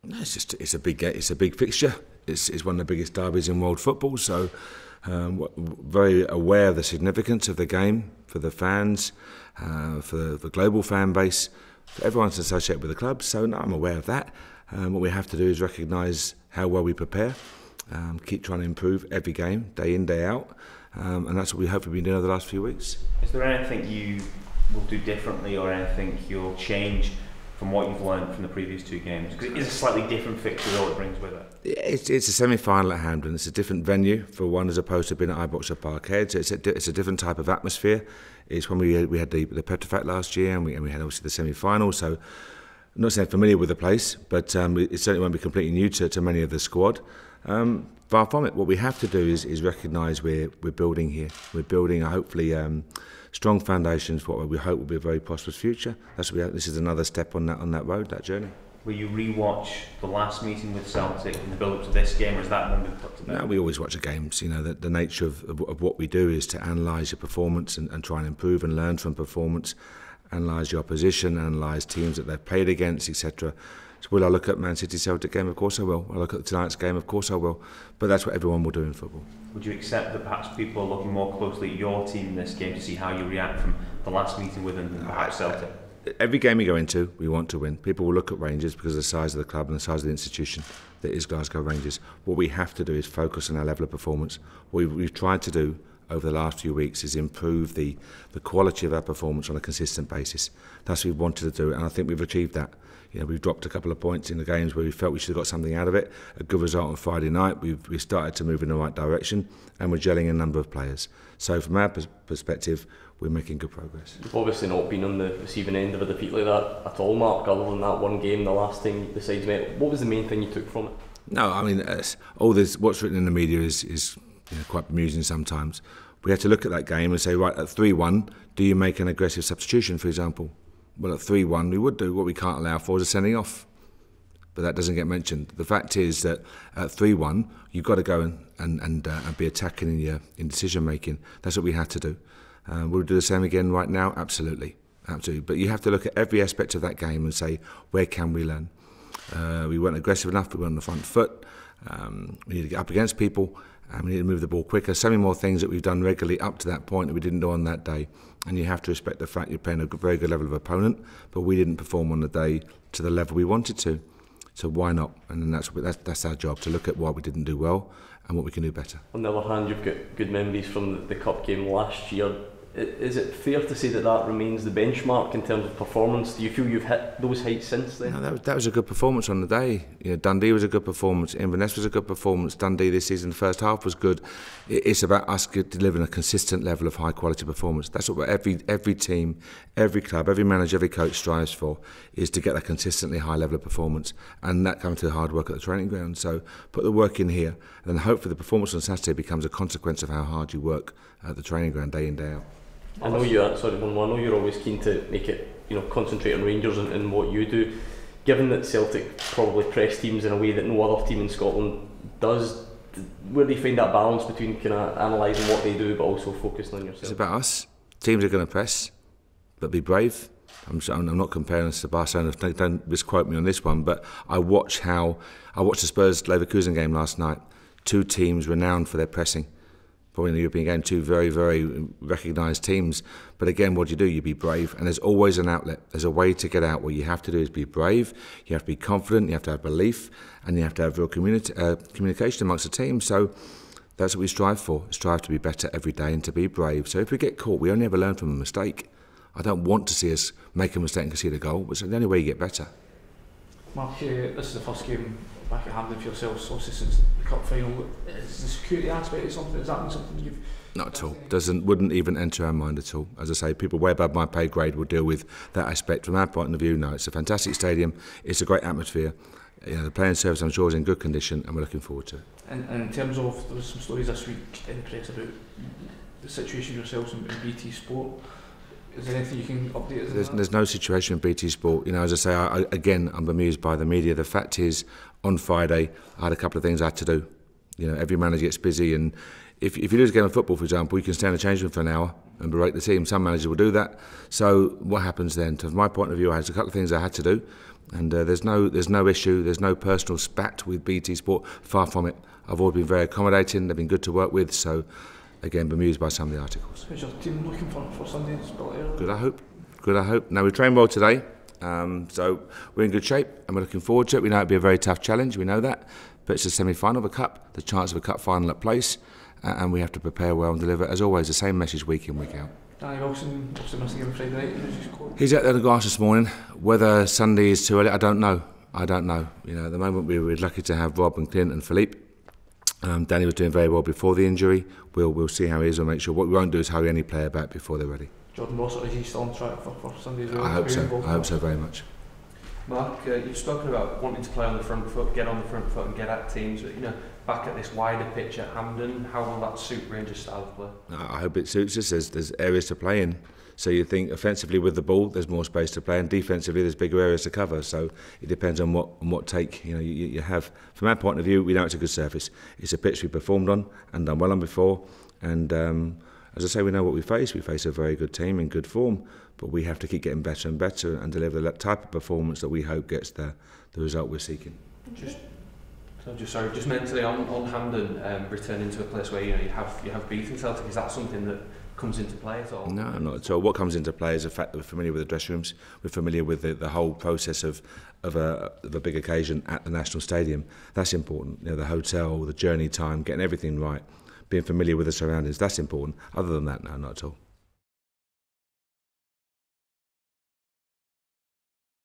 No, it's a big fixture. It's one of the biggest derbies in world football. So very aware of the significance of the game for the fans, for the global fan base, for everyone to associate with the club. So no, I'm aware of that. What we have to do is recognise how well we prepare, keep trying to improve every game, day in, day out, and that's what we hope we've been doing over the last few weeks. Is there anything you will do differently or anything you'll change from what you've learned from the previous two games? Because it's a slightly different fixture all it brings with it. It's a semi-final at Hampden. It's a different venue for one as opposed to being at Iboxer Parkhead. So it's a different type of atmosphere. It's when we had the Petrofac last year and we had obviously the semi-final. So I'm not saying familiar with the place, but it certainly won't be completely new to many of the squad. Far from it. What we have to do is recognise we're building here. We're building hopefully strong foundations for what we hope will be a very prosperous future. This is another step on that road, that journey. Will you re-watch the last meeting with Celtic in the build-up to this game, or is that one been put to bed? No, we always watch the games. You know, the nature of what we do is to analyse your performance and try and improve and learn from performance, analyse your opposition, analyse teams that they've played against, etc. So will I look at Man City Celtic game? Of course I will. Will I look at tonight's game? Of course I will. But that's what everyone will do in football. Would you accept that perhaps people are looking more closely at your team in this game to see how you react from the last meeting with them than perhaps Celtic? Every game we go into, we want to win. People will look at Rangers because of the size of the club and the size of the institution that is Glasgow Rangers. What we have to do is focus on our level of performance. What we've tried to do over the last few weeks is improve the quality of our performance on a consistent basis. That's what we've wanted to do, and I think we've achieved that. You know, we've dropped a couple of points in the games where we felt we should have got something out of it. A good result on Friday night. We've started to move in the right direction, and we're gelling a number of players. So from our perspective, we're making good progress. You've obviously not been on the receiving end of a defeat like that at all, Mark, other than that one game, the last time the sides met. What was the main thing you took from it? No, I mean, all this, what's written in the media is quite bemusing sometimes. We have to look at that game and say, right, at 3-1, do you make an aggressive substitution, for example? Well, at 3-1, we would do. What we can't allow for is a sending off. But that doesn't get mentioned. The fact is that at 3-1, you've got to go and be attacking in decision making. That's what we have to do. We'll do the same again right now, absolutely. But you have to look at every aspect of that game and say, where can we learn? We weren't aggressive enough, we weren't on the front foot. We need to get up against people, and we need to move the ball quicker. So many more things that we've done regularly up to that point that we didn't do on that day. And you have to respect the fact you're playing a very good level of opponent, but we didn't perform on the day to the level we wanted to. So why not? And then that's our job, to look at what we didn't do well and what we can do better. On the other hand, you've got good memories from the cup game last year. Is it fair to say that remains the benchmark in terms of performance? Do you feel you've hit those heights since then? No, that was a good performance on the day. You know, Dundee was a good performance. Inverness was a good performance. Dundee this season, the first half was good. It's about us delivering a consistent level of high quality performance. That's what every team, every club, every manager, every coach strives for, is to get a consistently high level of performance. And that comes through hard work at the training ground. So put the work in here, and then hopefully the performance on Saturday becomes a consequence of how hard you work at the training ground day in, day out. I know you're always keen to make it, concentrate on Rangers and what you do. Given that Celtic probably press teams in a way that no other team in Scotland does, where do you find that balance between kind of analysing what they do but also focusing on yourself? It's about us. Teams are going to press, but be brave. I'm not comparing us to Barcelona. Don't misquote me on this one, but I watched the Spurs Leverkusen game last night. Two teams renowned for their pressing. Probably in the European game, two very, very recognised teams. But again, what do? You be brave, and there's always an outlet. There's a way to get out. What you have to do is be brave, you have to be confident, you have to have belief, and you have to have real communication amongst the team. So that's what we strive for. Strive to be better every day and to be brave. So if we get caught, we only ever learn from a mistake. I don't want to see us make a mistake and concede a goal, but it's the only way you get better. Mark, this is the first game back at Hampden for yourselves, obviously since the cup final. Is the security aspect something? Is that something you've? Not at all. Wouldn't even enter our mind at all. As I say, people way above my pay grade will deal with that aspect. From our point of view, no. It's a fantastic stadium. It's a great atmosphere. The playing service, I'm sure, is in good condition, and we're looking forward to it. And in terms of, there was some stories this week in the press about the situation yourselves in BT Sport. Is there anything you can update us on? There's no situation in BT Sport. As I say, I'm bemused by the media. The fact is, on Friday, I had a couple of things I had to do. Every manager gets busy, and if you lose a game of football, for example, you can stay in the change room for an hour and berate the team. Some managers will do that. So what happens then? From my point of view, I had a couple of things I had to do, and there's no issue, there's no personal spat with BT Sport, far from it. I've always been very accommodating, they've been good to work with, so again, bemused by some of the articles. Who's your team looking for Sunday's Bill? Good, I hope. Now, we trained well today, so we're in good shape and we're looking forward to it. We know it'll be a very tough challenge, we know that, but it's a semi-final of a cup, the chance of a cup final at place, and we have to prepare well and deliver, as always, the same message week in, week out. Danny Wilson, obviously missing him Friday night. Who's his squad? He's out there on the grass this morning. Whether Sunday is too early, I don't know. At the moment we were lucky to have Rob and Clint and Philippe. Danny was doing very well before the injury. We'll see how he is. We'll make sure. What we won't do is hurry any player back before they're ready. Jordan Rossiter, is he still on track for Sunday as well? I hope so. I hope so very much. Mark, you've spoken about wanting to play on the front foot, get on the front foot and get at teams. But, back at this wider pitch at Hampden, how will that suit Rangers' style of play? I hope it suits us. There's areas to play in. So you think offensively with the ball, there's more space to play, and defensively there's bigger areas to cover. So it depends on what take you have. From our point of view, we know it's a good surface. It's a pitch we performed on and done well on before. And as I say, we know what we face. We face a very good team in good form, but we have to keep getting better and better and deliver that type of performance that we hope gets the result we're seeking. Just mentally on Hampden, returning to a place where you have beaten Celtic, is that something that comes into play at all? No, not at all. What comes into play is the fact that we're familiar with the dressing rooms, we're familiar with the whole process of a big occasion at the National Stadium. That's important. The hotel, the journey time, getting everything right, being familiar with the surroundings, that's important. Other than that, no, not at all.